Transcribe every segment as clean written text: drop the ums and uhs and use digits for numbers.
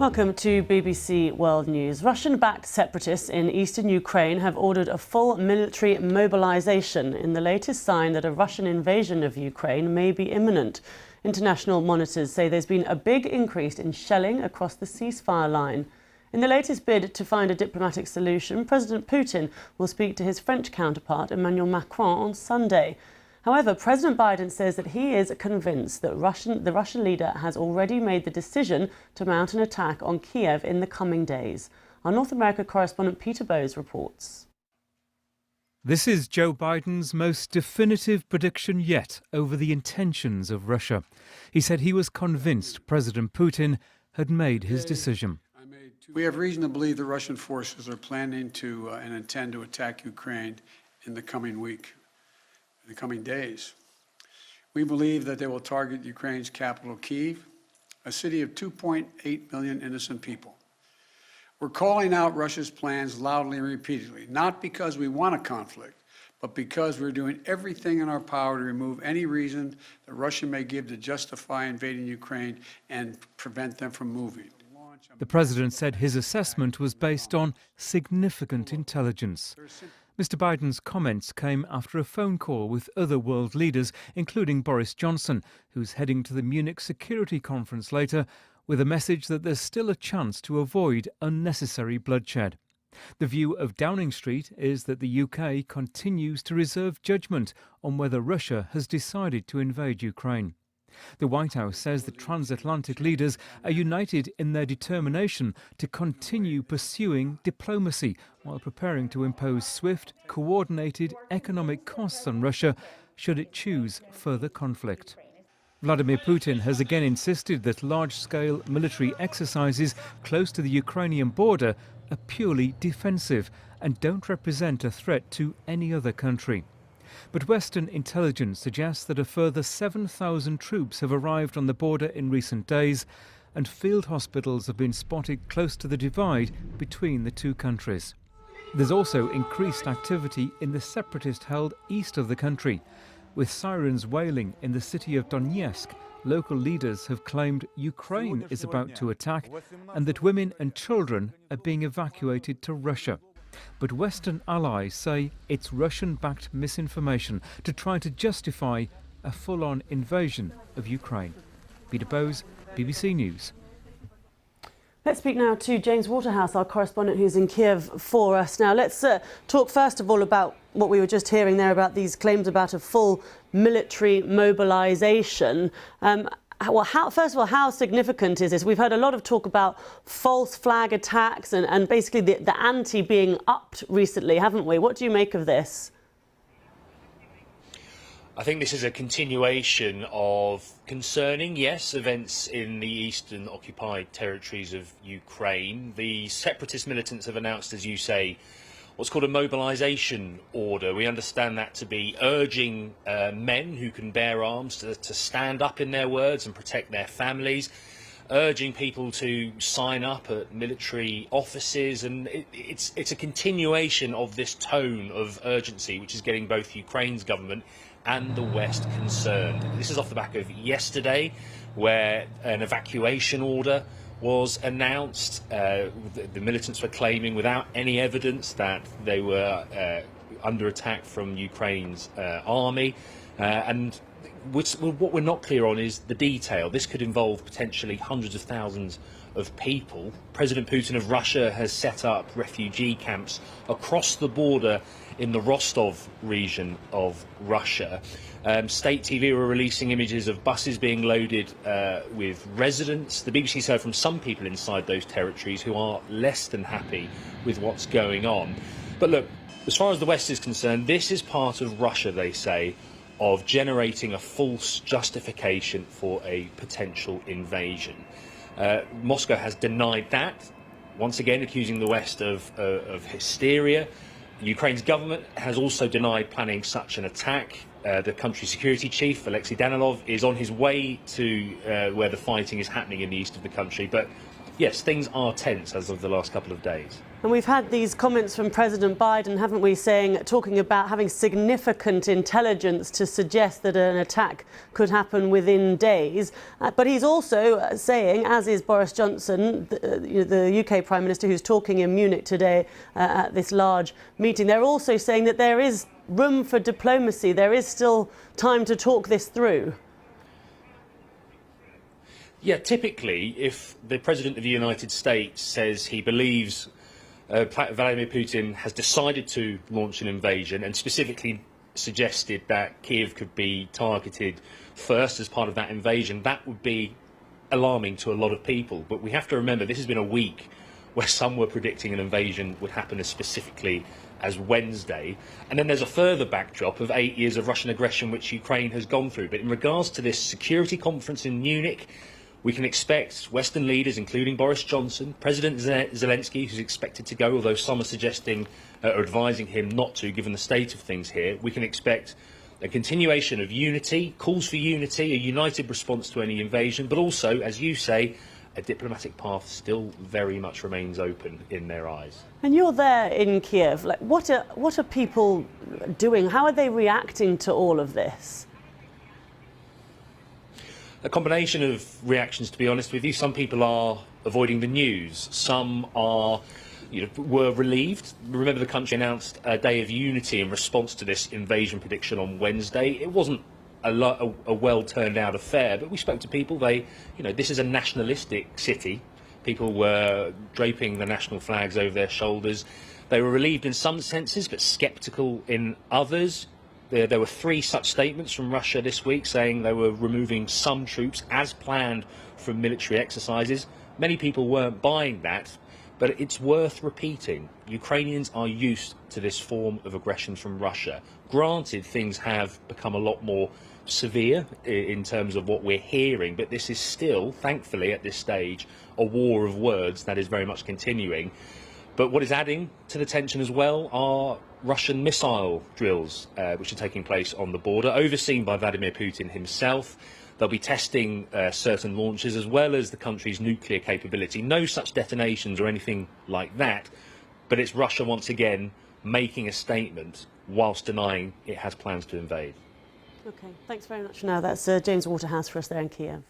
Welcome to BBC World News. Russian-backed separatists in eastern Ukraine have ordered a full military mobilization in the latest sign that a Russian invasion of Ukraine may be imminent. International monitors say there's been a big increase in shelling across the ceasefire line. In the latest bid to find a diplomatic solution, President Putin will speak to his French counterpart Emmanuel Macron on Sunday. However, President Biden says that he is convinced that the Russian leader has already made the decision to mount an attack on Kiev in the coming days. Our North America correspondent Peter Bowes reports. This is Joe Biden's most definitive prediction yet over the intentions of Russia. He said he was convinced President Putin had made his decision. We have reason to believe the Russian forces are planning to and intend to attack Ukraine in the coming week. In the coming days. We believe that they will target Ukraine's capital, Kyiv, a city of 2.8 million innocent people. We're calling out Russia's plans loudly and repeatedly, not because we want a conflict, but because we're doing everything in our power to remove any reason that Russia may give to justify invading Ukraine and prevent them from moving. The president said his assessment was based on significant intelligence. Mr. Biden's comments came after a phone call with other world leaders, including Boris Johnson, who's heading to the Munich Security Conference later, with a message that there's still a chance to avoid unnecessary bloodshed. The view of Downing Street is that the UK continues to reserve judgment on whether Russia has decided to invade Ukraine. The White House says the transatlantic leaders are united in their determination to continue pursuing diplomacy while preparing to impose swift, coordinated economic costs on Russia should it choose further conflict. Vladimir Putin has again insisted that large-scale military exercises close to the Ukrainian border are purely defensive and don't represent a threat to any other country. But Western intelligence suggests that a further 7,000 troops have arrived on the border in recent days, and field hospitals have been spotted close to the divide between the two countries. There's also increased activity in the separatist-held east of the country. With sirens wailing in the city of Donetsk, local leaders have claimed Ukraine is about to attack and that women and children are being evacuated to Russia. But Western allies say it's Russian-backed misinformation to try to justify a full-on invasion of Ukraine. Peter Bowes, BBC News. Let's speak now to James Waterhouse, our correspondent who's in Kiev for us. Now, let's talk first of all about what we were just hearing there about these claims about a full military mobilisation. First of all, how significant is this? We've heard a lot of talk about false flag attacks and basically the ante being upped recently, haven't we? What do you make of this? I think this is a continuation of concerning, yes, events in the eastern occupied territories of Ukraine. The separatist militants have announced, as you say, what's called a mobilisation order. We understand that to be urging men who can bear arms to stand up in their words and protect their families, urging people to sign up at military offices, and it's a continuation of this tone of urgency which is getting both Ukraine's government and the West concerned. This is off the back of yesterday, where an evacuation order was announced. The militants were claiming without any evidence that they were under attack from Ukraine's army, and what we're not clear on is the detail. This could involve potentially hundreds of thousands of people. President Putin of Russia has set up refugee camps across the border in the Rostov region of Russia. State TV were releasing images of buses being loaded with residents. The BBC's heard from some people inside those territories who are less than happy with what's going on. But look, as far as the West is concerned, this is part of Russia, they say, of generating a false justification for a potential invasion. Moscow has denied that, once again accusing the West of hysteria. Ukraine's government has also denied planning such an attack. The country's security chief, Alexei Danilov, is on his way to where the fighting is happening in the east of the country, but yes, things are tense as of the last couple of days. And we've had these comments from President Biden, haven't we, talking about having significant intelligence to suggest that an attack could happen within days. But he's also saying, as is Boris Johnson, the UK Prime Minister, who's talking in Munich today at this large meeting, they're also saying that there is room for diplomacy. There is still time to talk this through. Yeah, typically, if the President of the United States says he believes Vladimir Putin has decided to launch an invasion and specifically suggested that Kiev could be targeted first as part of that invasion, that would be alarming to a lot of people. But we have to remember this has been a week where some were predicting an invasion would happen as specifically as Wednesday. And then there's a further backdrop of 8 years of Russian aggression which Ukraine has gone through. But in regards to this security conference in Munich, we can expect Western leaders, including Boris Johnson, President Zelensky, who's expected to go, although some are suggesting or advising him not to, given the state of things here. We can expect a continuation of unity, calls for unity, a united response to any invasion, but also, as you say, a diplomatic path still very much remains open in their eyes. And you're there in Kiev. Like, what are people doing? How are they reacting to all of this? A combination of reactions, to be honest with you. Some people are avoiding the news. Some are, were relieved. Remember, the country announced a day of unity in response to this invasion prediction on Wednesday. It wasn't a well-turned-out affair, but we spoke to people. This is a nationalistic city. People were draping the national flags over their shoulders. They were relieved in some senses, but sceptical in others. There were 3 such statements from Russia this week saying they were removing some troops as planned from military exercises. Many people weren't buying that, but it's worth repeating. Ukrainians are used to this form of aggression from Russia. Granted, things have become a lot more severe in terms of what we're hearing, but this is still, thankfully at this stage, a war of words that is very much continuing. But what is adding to the tension as well are Russian missile drills, which are taking place on the border, overseen by Vladimir Putin himself. They'll be testing certain launches as well as the country's nuclear capability. No such detonations or anything like that, but it's Russia once again making a statement whilst denying it has plans to invade. OK, thanks very much. Now that's James Waterhouse for us there in Kiev.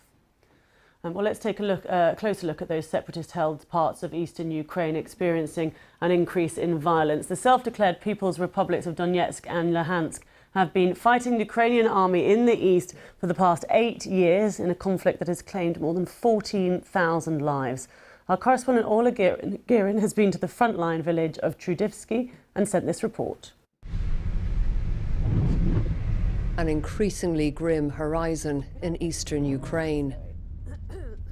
Well, let's take a closer look at those separatist-held parts of eastern Ukraine experiencing an increase in violence. The self-declared People's Republics of Donetsk and Luhansk have been fighting the Ukrainian army in the east for the past 8 years in a conflict that has claimed more than 14,000 lives. Our correspondent Orla Guerin has been to the frontline village of Trudivsky and sent this report. An increasingly grim horizon in eastern Ukraine.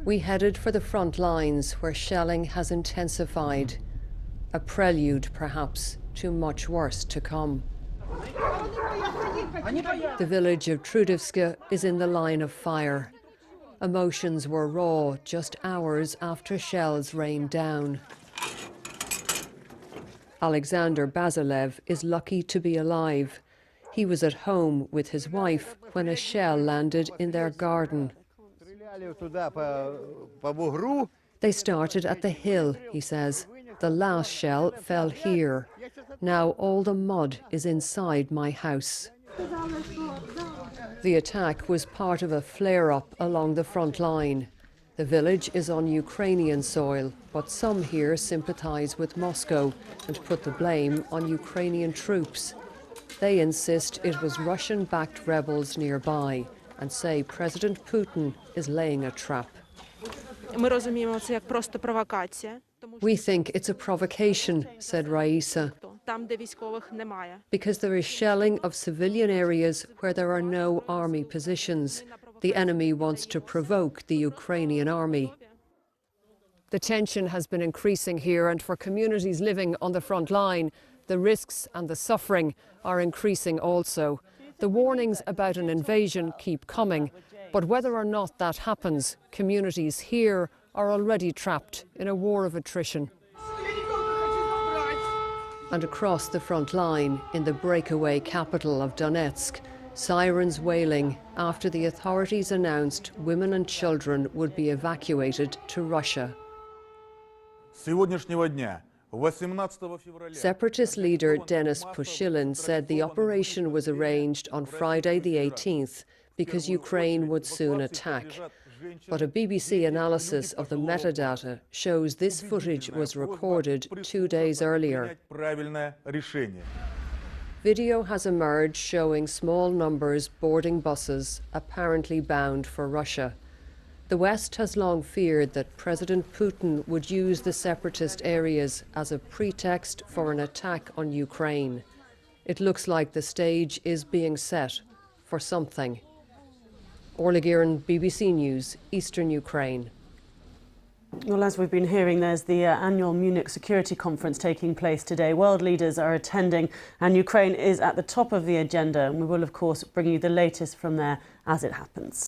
We headed for the front lines where shelling has intensified, a prelude perhaps to much worse to come. The village of Trudivska is in the line of fire. Emotions were raw just hours after shells rained down. Alexander Basilev is lucky to be alive. He was at home with his wife when a shell landed in their garden. They started at the hill, he says. The last shell fell here. Now all the mud is inside my house. The attack was part of a flare-up along the front line. The village is on Ukrainian soil, but some here sympathize with Moscow and put the blame on Ukrainian troops. They insist it was Russian-backed rebels nearby and say President Putin is laying a trap. We think it's a provocation, said Raisa, because there is shelling of civilian areas where there are no army positions. The enemy wants to provoke the Ukrainian army. The tension has been increasing here, and for communities living on the front line, the risks and the suffering are increasing also. The warnings about an invasion keep coming, but whether or not that happens, communities here are already trapped in a war of attrition. And across the front line, in the breakaway capital of Donetsk, sirens wailing after the authorities announced women and children would be evacuated to Russia. сегодняшнего дня, 18 февраля... Separatist leader Denis Pushilin said the operation was arranged on Friday the 18th because Ukraine would soon attack. But a BBC analysis of the metadata shows this footage was recorded 2 days earlier. Правильное решение. Video has emerged showing small numbers boarding buses, apparently bound for Russia. The West has long feared that President Putin would use the separatist areas as a pretext for an attack on Ukraine. It looks like the stage is being set for something. Orla Guerin, BBC News, Eastern Ukraine. Well, as we've been hearing, there's the annual Munich Security Conference taking place today. World leaders are attending and Ukraine is at the top of the agenda, and we will, of course, bring you the latest from there as it happens.